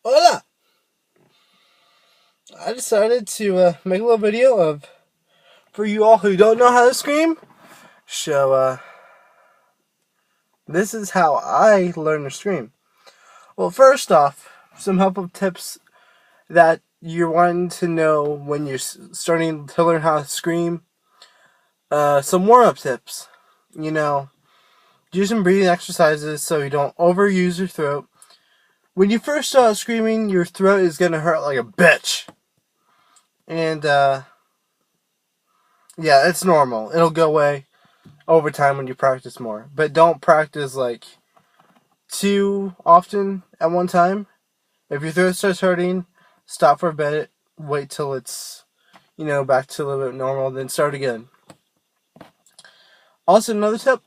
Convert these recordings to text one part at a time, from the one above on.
Hola! I decided to make a little video for you all who don't know how to scream. So, this is how I learned to scream. Well, first off, some helpful tips that you're wanting to know when you're starting to learn how to scream. Some warm-up tips. Do some breathing exercises so you don't overuse your throat. When you first start screaming, your throat is going to hurt like a bitch. And, yeah, it's normal. It'll go away over time when you practice more. But don't practice like too often at one time. If your throat starts hurting, stop for a bit, wait till it's, back to a little bit normal, then start again. Also, another tip,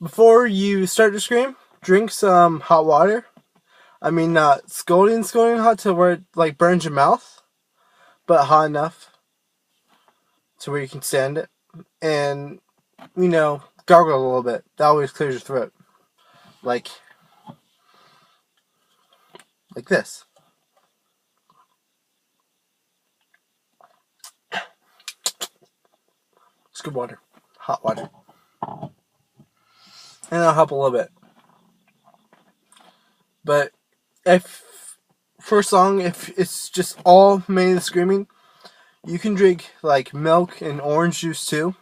before you start to scream, drink some hot water. I mean, not scalding hot to where it like burns your mouth, but hot enough to where you can stand it. And, gargle a little bit. That always clears your throat. Like this. It's good water. Hot water. And that'll help a little bit. But for a song, if it's just all mainly screaming, you can drink like milk and orange juice too.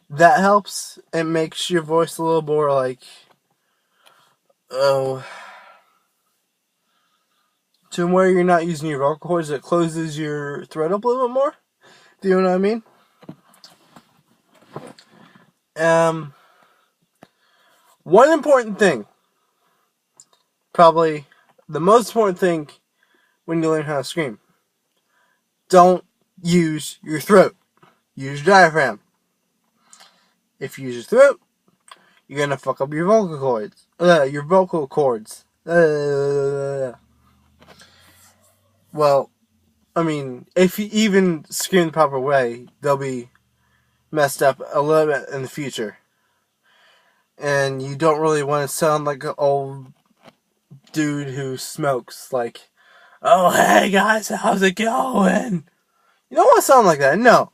That helps. It makes your voice a little more like, to where you're not using your vocal cords. It closes your throat up a little bit more. Do you know what I mean? One important thing, probably the most important thing when you learn how to scream, don't use your throat. Use your diaphragm. If you use your throat, you're gonna fuck up your vocal cords. Well, I mean, if you even scream the proper way, they'll be messed up a little bit in the future. And you don't really want to sound like an old dude who smokes. Like, oh, hey guys, how's it going? You don't want to sound like that. No.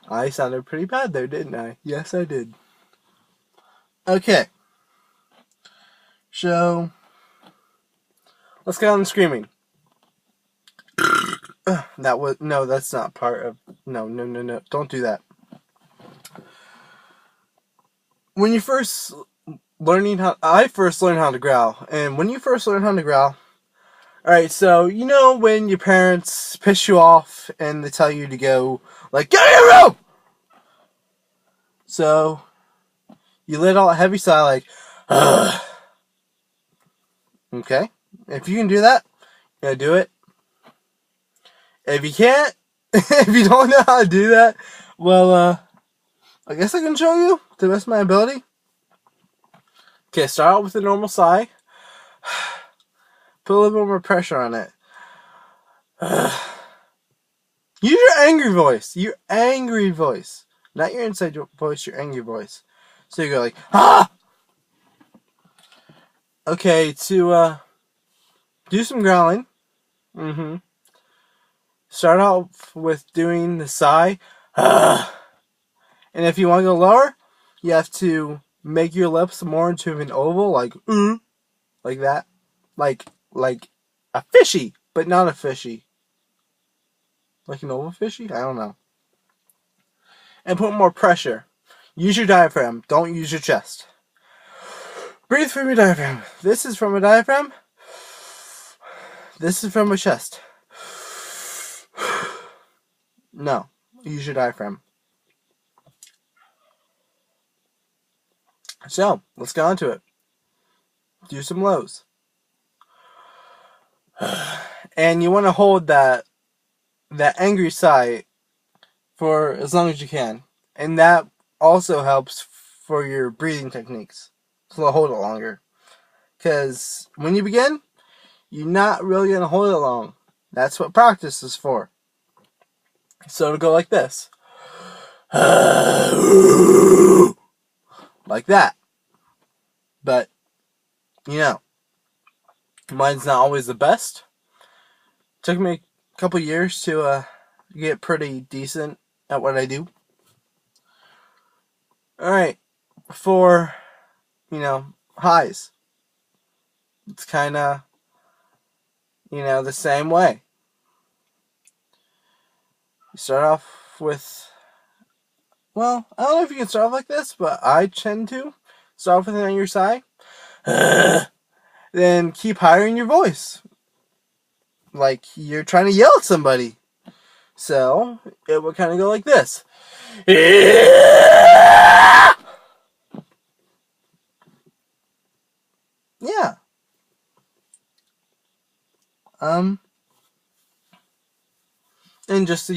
I sounded pretty bad there, didn't I? Yes, I did. Okay. So, let's get on screaming. That's not part of, no, don't do that. When you first I first learned how to growl, and when you first learn how to growl, alright, so, when your parents piss you off, and they tell you to go, like, get in your room! So, you let out a heavy sigh, like, ugh. Okay? If you can do that, do it. If you can't, if you don't know how to do that, well, I guess I can show you to the best of my ability. Okay, start out with a normal sigh. Put a little bit more pressure on it. Use your angry voice. Your angry voice. Not your inside voice, your angry voice. So you go like, ah! Okay, to do some growling. Start out with doing the sigh. Ah! And if you want to go lower, you have to make your lips more into an oval, like like that. Like a fishy, but not a fishy. Like an oval fishy? I don't know. And put more pressure. Use your diaphragm. Don't use your chest. Breathe from your diaphragm. This is from a diaphragm. This is from a chest. No. Use your diaphragm. So, let's get on to it. Do some lows. And you want to hold that angry sigh for as long as you can. And that also helps for your breathing techniques. So hold it longer. Because when you begin, you're not really going to hold it long. That's what practice is for. So it'll go like this. Like that. But, Mine's not always the best. Took me a couple years to get pretty decent at what I do. Alright, for, highs. It's kind of, the same way. You start off with, well, I don't know if you can start off like this, but I tend to start off with it on your side. Then keep hiring your voice. Like you're trying to yell at somebody. So, it would kind of go like this. Yeah. And just,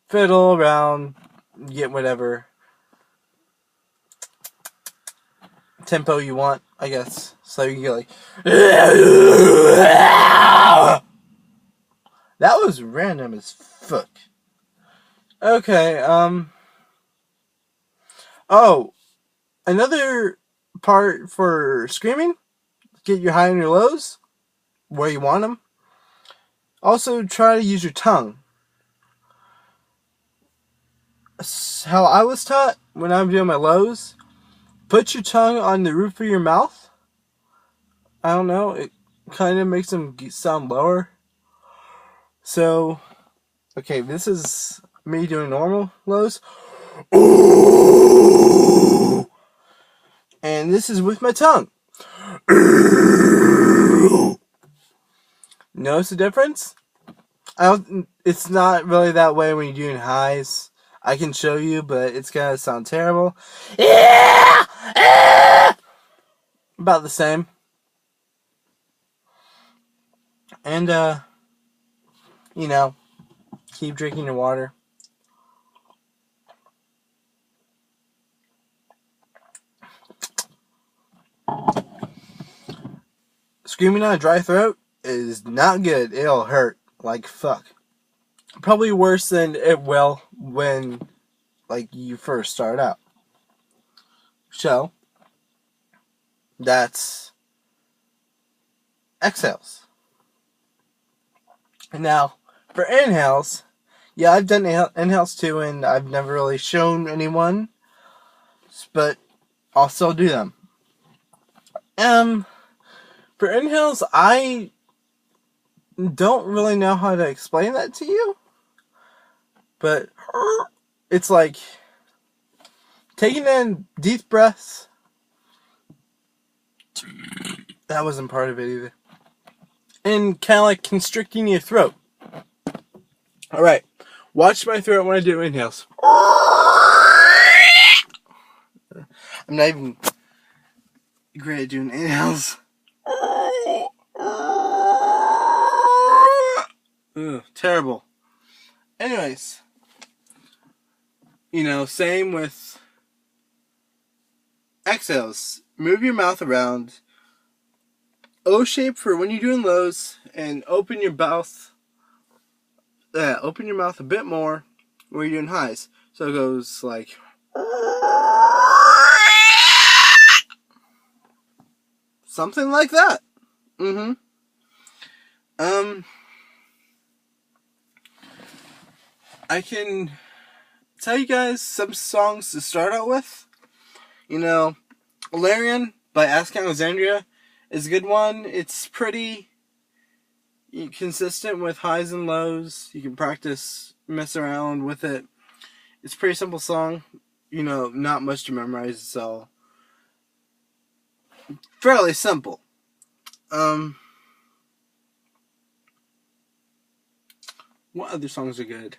fiddle around, get whatever tempo you want, I guess. So you can get like... That was random as fuck. Okay, Oh, another part for screaming, get your high and your lows where you want them. Also, try to use your tongue. How I was taught when I'm doing my lows, put your tongue on the roof of your mouth. I don't know, it kind of makes them sound lower. So, okay, this is me doing normal lows. And this is with my tongue. Notice the difference? It's not really that way when you're doing highs. I can show you, but it's gonna sound terrible. About the same. And, keep drinking your water. Screaming on a dry throat is not good. It'll hurt like fuck. Probably worse than it will when, you first start out. So, that's exhales. And now, for inhales, yeah, I've done inhales too, and I've never really shown anyone, but I'll still do them. For inhales, I don't really know how to explain that to you, but it's like taking in deep breaths. That wasn't part of it either. And kind of like constricting your throat. Alright, watch my throat when I do inhales. I'm not even great at doing inhales. Ugh, terrible. Anyways, same with exhales. Move your mouth around. O shape for when you're doing lows, and open your mouth. Open your mouth a bit more when you're doing highs. So it goes like. Something like that. I can tell you guys some songs to start out with. Valerian by Ask Alexandria is a good one. It's pretty consistent with highs and lows. You can practice, mess around with it. It's a pretty simple song. Not much to memorize, so fairly simple. What other songs are good?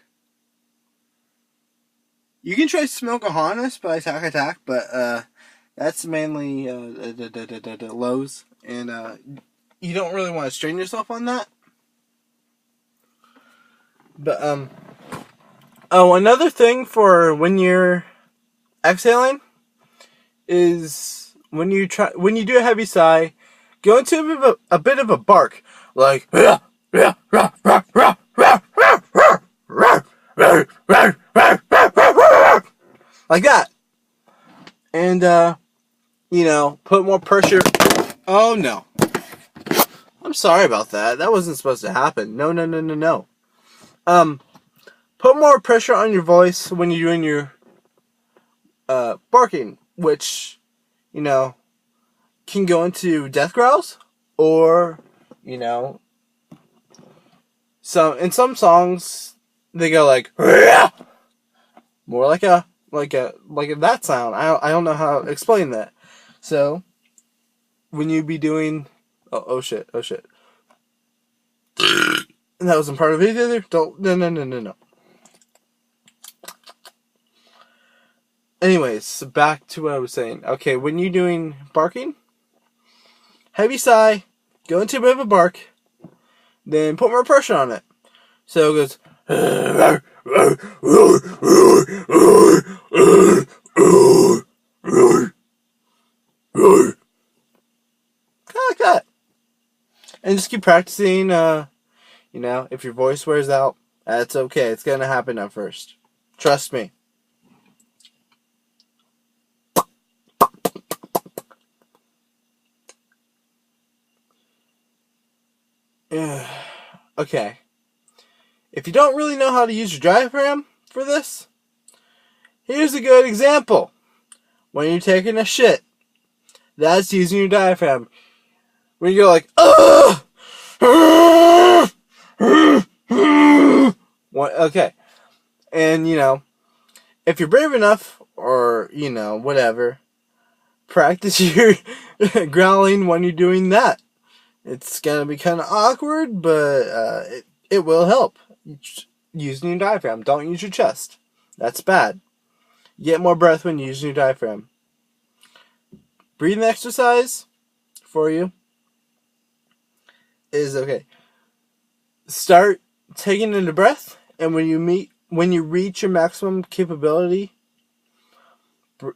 You can try Smokeahonis by Attack Attack, but that's mainly the lows, and you don't really want to strain yourself on that. But another thing for when you're exhaling is when you do a heavy sigh, go into a bit of a bark, like like that, and put more pressure. Oh no. sorry about that. That wasn't supposed to happen. No, no, no, no, no. Put more pressure on your voice when you're doing your barking, which, you know, can go into death growls, or, you know, in some songs they go like more like that sound. I don't know how to explain that. So when you be doing oh shit. And that wasn't part of it either. Don't no. Anyways, back to what I was saying. Okay, when you're doing barking, heavy sigh, go into a bit of a bark, then put more pressure on it. So it goes kind of like that. And just keep practicing. You know, if your voice wears out, that's okay. It's gonna happen at first. Trust me. Okay. If you don't really know how to use your diaphragm for this, here's a good example. When you're taking a shit, that's using your diaphragm. When you go like, ugh! Okay. And, you know, if you're brave enough, or, you know, whatever, practice your growling when you're doing that. It's going to be kind of awkward, but it will help. Using your diaphragm. Don't use your chest. That's bad. Get more breath when using your diaphragm. Breathing exercise for you is okay. Start taking in the breath, and when you reach your maximum capability,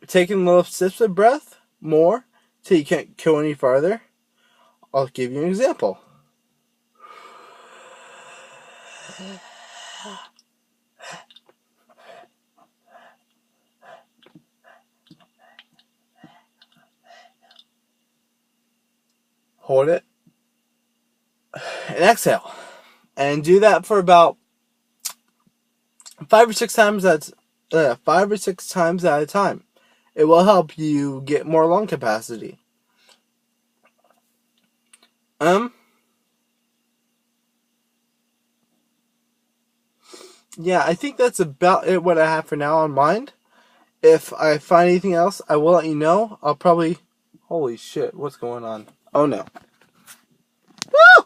taking little sips of breath more till you can't go any farther. I'll give you an example. Hold it and exhale, and do that for about 5 or 6 times. 5 or 6 times at a time. It will help you get more lung capacity. Yeah, I think that's about it. What I have for now on mind. If I find anything else, I will let you know. I'll probably. Holy shit! What's going on? Oh no. Woo!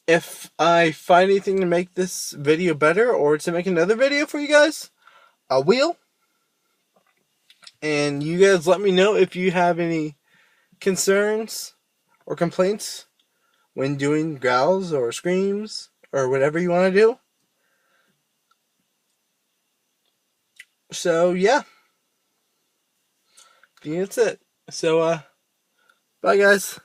If I find anything to make this video better, or to make another video for you guys, I will. And you guys let me know if you have any concerns or complaints when doing growls or screams or whatever you want to do. So yeah, I think that's it. So bye guys.